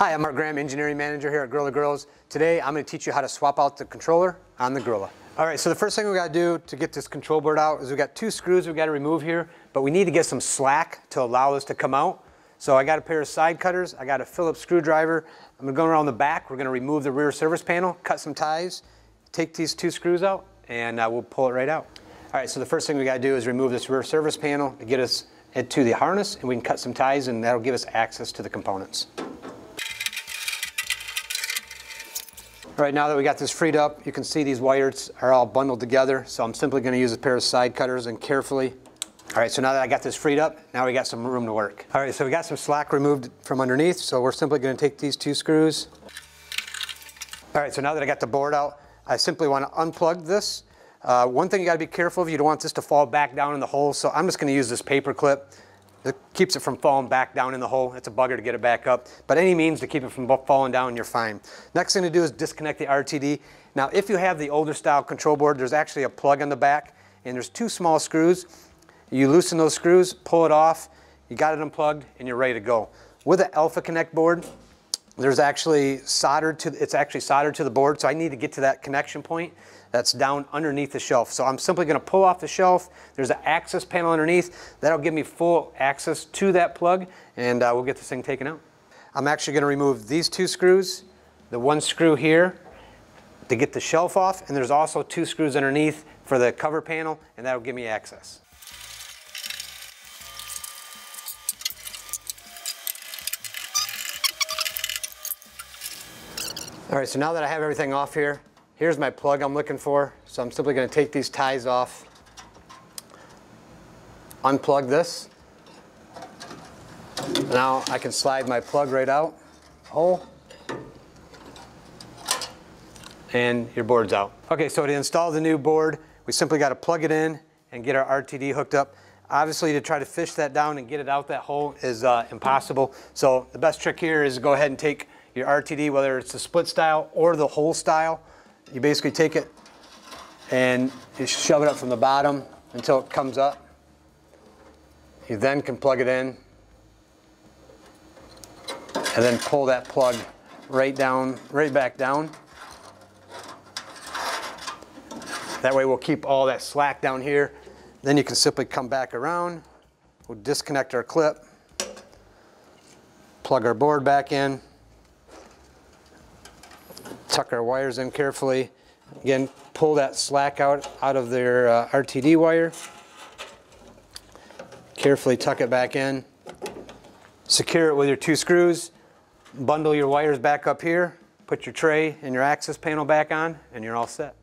Hi, I'm Mark Graham, Engineering Manager here at Grilla Grills. Today I'm going to teach you how to swap out the controller on the Grilla. Alright, so the first thing we got to do to get this control board out is we got two screws we got to remove here, but we need to get some slack to allow this to come out. So I got a pair of side cutters, I got a Phillips screwdriver. I'm going to go around the back, we're going to remove the rear service panel, cut some ties, take these two screws out, and we'll pull it right out. Alright, so the first thing we got to do is remove this rear service panel to get us to the harness, and we can cut some ties and that'll give us access to the components. All right, now that we got this freed up, you can see these wires are all bundled together, so I'm simply going to use a pair of side cutters and carefully. All right, so now that I got this freed up, now we got some room to work. All right, so we got some slack removed from underneath, so we're simply going to take these two screws. All right, so now that I got the board out, I simply want to unplug this. One thing you got to be careful of, you don't want this to fall back down in the hole, so I'm just going to use this paper clip. It keeps it from falling back down in the hole. It's a bugger to get it back up, but any means to keep it from falling down, you're fine. Next thing to do is disconnect the RTD. Now, if you have the older style control board, there's actually a plug on the back, and there's two small screws. You loosen those screws, pull it off, you got it unplugged, and you're ready to go. With the Alpha Connect board, it's actually soldered to the board, so I need to get to that connection point that's down underneath the shelf. So I'm simply going to pull off the shelf. There's an access panel underneath. That'll give me full access to that plug, and we'll get this thing taken out. I'm actually going to remove these two screws, the one screw here to get the shelf off, and there's also two screws underneath for the cover panel, and that'll give me access. All right, so now that I have everything off here, here's my plug I'm looking for. So I'm simply going to take these ties off, unplug this. Now I can slide my plug right out, hole, and your board's out. Okay, so to install the new board, we simply got to plug it in and get our RTD hooked up. Obviously, to try to fish that down and get it out that hole is impossible. So the best trick here is to go ahead and take your RTD, whether it's the split style or the hole style. You basically take it and you shove it up from the bottom until it comes up. You then can plug it in and then pull that plug right back down. That way we'll keep all that slack down here. Then you can simply come back around. We'll disconnect our clip, plug our board back in, tuck our wires in carefully. Again, pull that slack out of their RTD wire. Carefully tuck it back in. Secure it with your two screws. Bundle your wires back up here. Put your tray and your access panel back on, and you're all set.